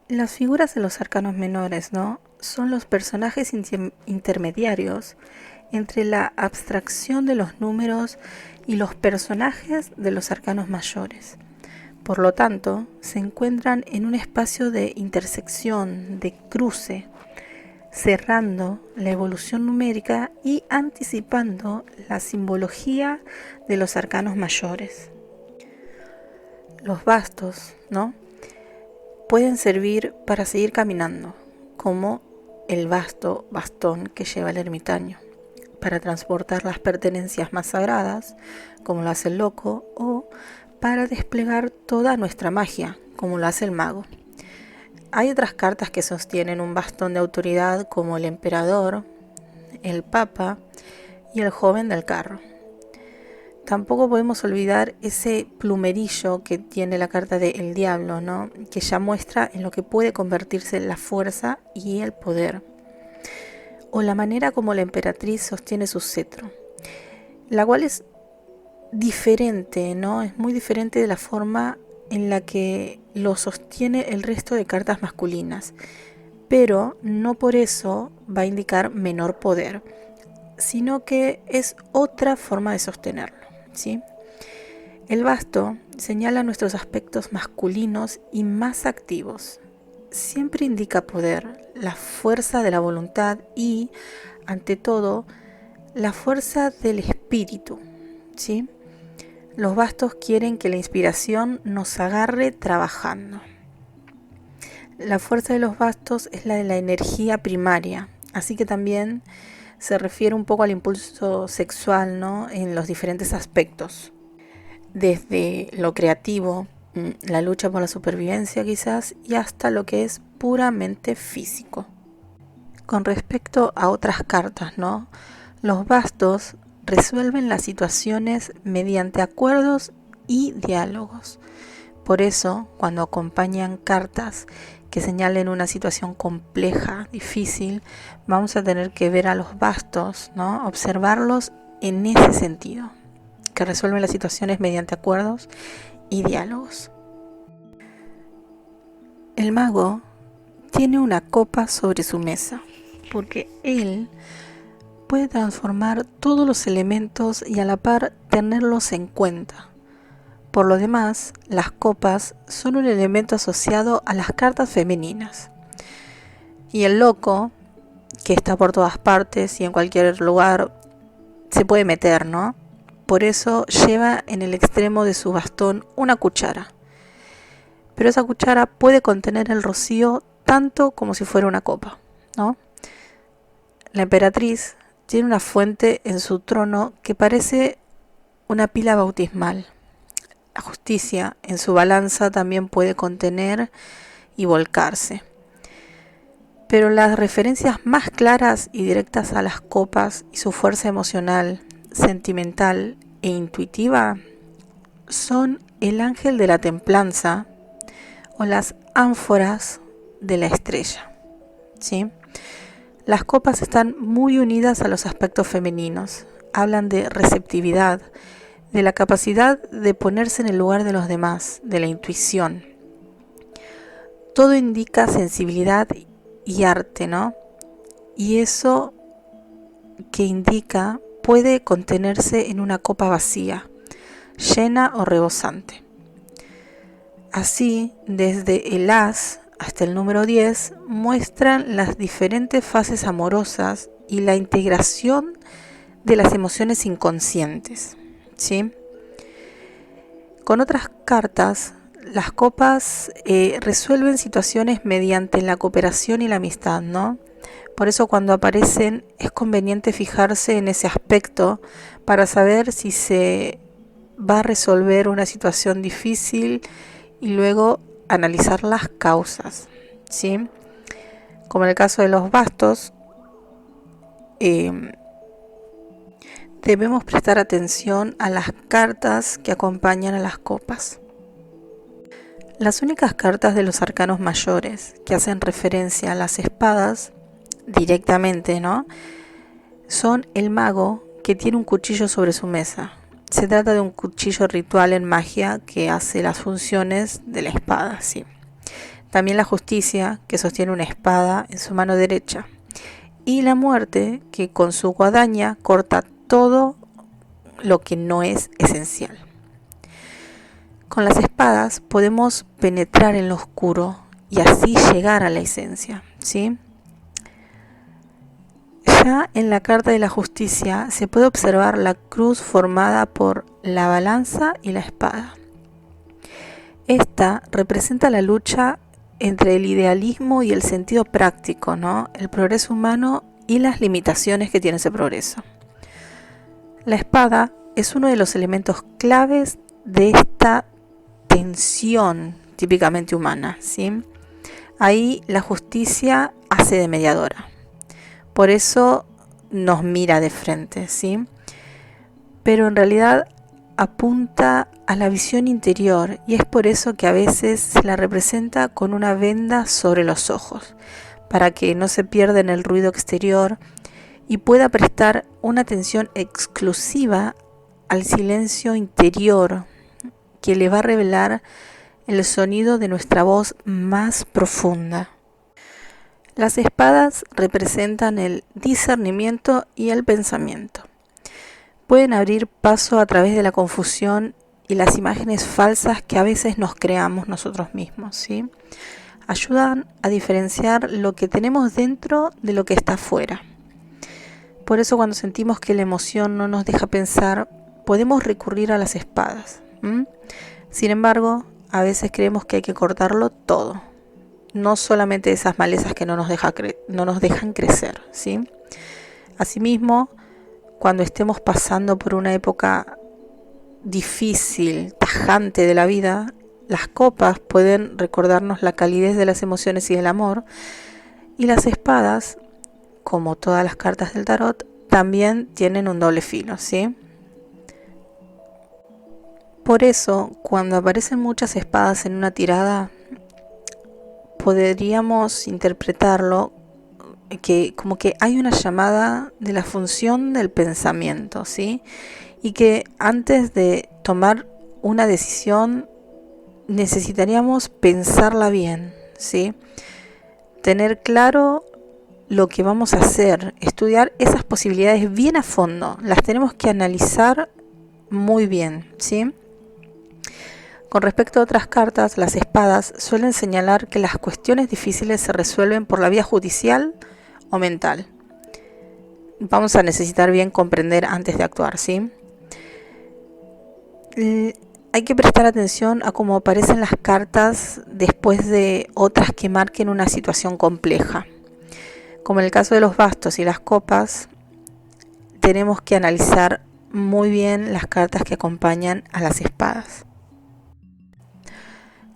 Las figuras de los arcanos menores, ¿no? Son los personajes intermediarios entre la abstracción de los números y los personajes de los arcanos mayores. Por lo tanto, se encuentran en un espacio de intersección, de cruce, cerrando la evolución numérica y anticipando la simbología de los arcanos mayores. Los bastos, ¿no? Pueden servir para seguir caminando, como el bastón que lleva el ermitaño, para transportar las pertenencias más sagradas, como lo hace el loco, o para desplegar toda nuestra magia, como lo hace el mago. Hay otras cartas que sostienen un bastón de autoridad, como el emperador, el papa y el joven del carro. Tampoco podemos olvidar ese plumerillo que tiene la carta del diablo, ¿no? Que ya muestra en lo que puede convertirse la fuerza y el poder. O la manera como la emperatriz sostiene su cetro, la cual es diferente, ¿no? Es muy diferente de la forma en la que lo sostiene el resto de cartas masculinas, pero no por eso va a indicar menor poder, sino que es otra forma de sostenerlo, ¿sí? El basto señala nuestros aspectos masculinos y más activos. Siempre indica poder, la fuerza de la voluntad y, ante todo, la fuerza del espíritu, ¿sí? Los bastos quieren que la inspiración nos agarre trabajando. La fuerza de los bastos es la de la energía primaria, así que también se refiere un poco al impulso sexual, ¿no? En los diferentes aspectos, desde lo creativo, la lucha por la supervivencia quizás, y hasta lo que es puramente físico. Con respecto a otras cartas, ¿no? Los bastos resuelven las situaciones mediante acuerdos y diálogos. Por eso, cuando acompañan cartas que señalen una situación compleja, difícil, vamos a tener que ver a los bastos, ¿no? Observarlos en ese sentido, que resuelven las situaciones mediante acuerdos y diálogos. El mago tiene una copa sobre su mesa, porque él puede transformar todos los elementos y a la par tenerlos en cuenta. Por lo demás, las copas son un elemento asociado a las cartas femeninas. Y el loco, que está por todas partes y en cualquier lugar, se puede meter, ¿no? Por eso lleva en el extremo de su bastón una cuchara. Pero esa cuchara puede contener el rocío tanto como si fuera una copa, ¿no? La emperatriz tiene una fuente en su trono que parece una pila bautismal. La justicia en su balanza también puede contener y volcarse. Pero las referencias más claras y directas a las copas y su fuerza emocional, sentimental e intuitiva son el ángel de la templanza o las ánforas de la estrella, ¿sí? Las copas están muy unidas a los aspectos femeninos. Hablan de receptividad, de la capacidad de ponerse en el lugar de los demás, de la intuición. Todo indica sensibilidad y arte, ¿no? Y eso que indica puede contenerse en una copa vacía, llena o rebosante. Así, desde el as hasta el número 10 muestran las diferentes fases amorosas y la integración de las emociones inconscientes, ¿sí? Con otras cartas, las copas resuelven situaciones mediante la cooperación y la amistad, ¿no? Por eso cuando aparecen es conveniente fijarse en ese aspecto para saber si se va a resolver una situación difícil y luego analizar las causas, ¿sí? Como en el caso de los bastos, debemos prestar atención a las cartas que acompañan a las copas. Las únicas cartas de los arcanos mayores que hacen referencia a las espadas directamente, ¿no? Son el mago que tiene un cuchillo sobre su mesa. Se trata de un cuchillo ritual en magia que hace las funciones de la espada, ¿sí? También la justicia, que sostiene una espada en su mano derecha. Y la muerte, que con su guadaña corta todo lo que no es esencial. Con las espadas podemos penetrar en lo oscuro y así llegar a la esencia, ¿sí? Ya en la carta de la justicia se puede observar la cruz formada por la balanza y la espada. Esta representa la lucha entre el idealismo y el sentido práctico, ¿no? El progreso humano y las limitaciones que tiene ese progreso. La espada es uno de los elementos claves de esta tensión típicamente humana, ¿sí? Ahí la justicia hace de mediadora. Por eso nos mira de frente, ¿sí? Pero en realidad apunta a la visión interior y es por eso que a veces se la representa con una venda sobre los ojos, para que no se pierda en el ruido exterior y pueda prestar una atención exclusiva al silencio interior que le va a revelar el sonido de nuestra voz más profunda. Las espadas representan el discernimiento y el pensamiento. Pueden abrir paso a través de la confusión y las imágenes falsas que a veces nos creamos nosotros mismos, ¿sí? Ayudan a diferenciar lo que tenemos dentro de lo que está afuera. Por eso cuando sentimos que la emoción no nos deja pensar, podemos recurrir a las espadas. Sin embargo, a veces creemos que hay que cortarlo todo, no solamente esas malezas que no nos dejan crecer, ¿sí? Asimismo, cuando estemos pasando por una época difícil, tajante de la vida, las copas pueden recordarnos la calidez de las emociones y del amor, y las espadas, como todas las cartas del tarot, también tienen un doble filo, ¿sí? Por eso, cuando aparecen muchas espadas en una tirada, podríamos interpretarlo como que hay una llamada de la función del pensamiento, ¿sí? Y que antes de tomar una decisión necesitaríamos pensarla bien, ¿sí? Tener claro lo que vamos a hacer, estudiar esas posibilidades bien a fondo, las tenemos que analizar muy bien, ¿sí? Con respecto a otras cartas, las espadas suelen señalar que las cuestiones difíciles se resuelven por la vía judicial o mental. Vamos a necesitar bien comprender antes de actuar, ¿sí? Hay que prestar atención a cómo aparecen las cartas después de otras que marquen una situación compleja. Como en el caso de los bastos y las copas, tenemos que analizar muy bien las cartas que acompañan a las espadas.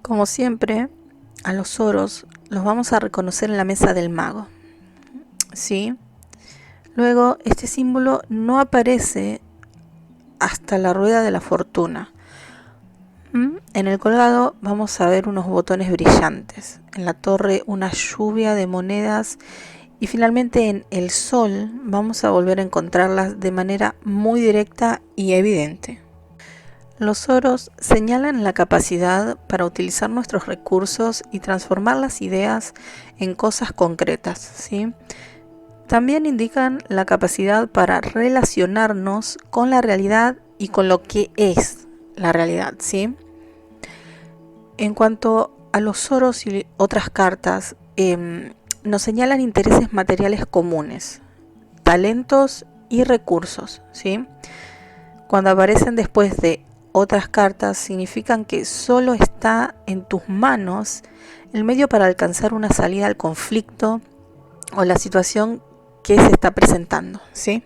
Como siempre, a los oros los vamos a reconocer en la mesa del mago, ¿sí? Luego, este símbolo no aparece hasta la rueda de la fortuna. En el colgado vamos a ver unos botones brillantes, en la torre una lluvia de monedas y finalmente en el sol vamos a volver a encontrarlas de manera muy directa y evidente. Los oros señalan la capacidad para utilizar nuestros recursos y transformar las ideas en cosas concretas, ¿sí? También indican la capacidad para relacionarnos con la realidad y con lo que es la realidad, ¿sí? En cuanto a los oros y otras cartas, nos señalan intereses materiales comunes, talentos y recursos, ¿sí? Cuando aparecen después de otras cartas, significan que solo está en tus manos el medio para alcanzar una salida al conflicto o la situación que se está presentando, ¿sí?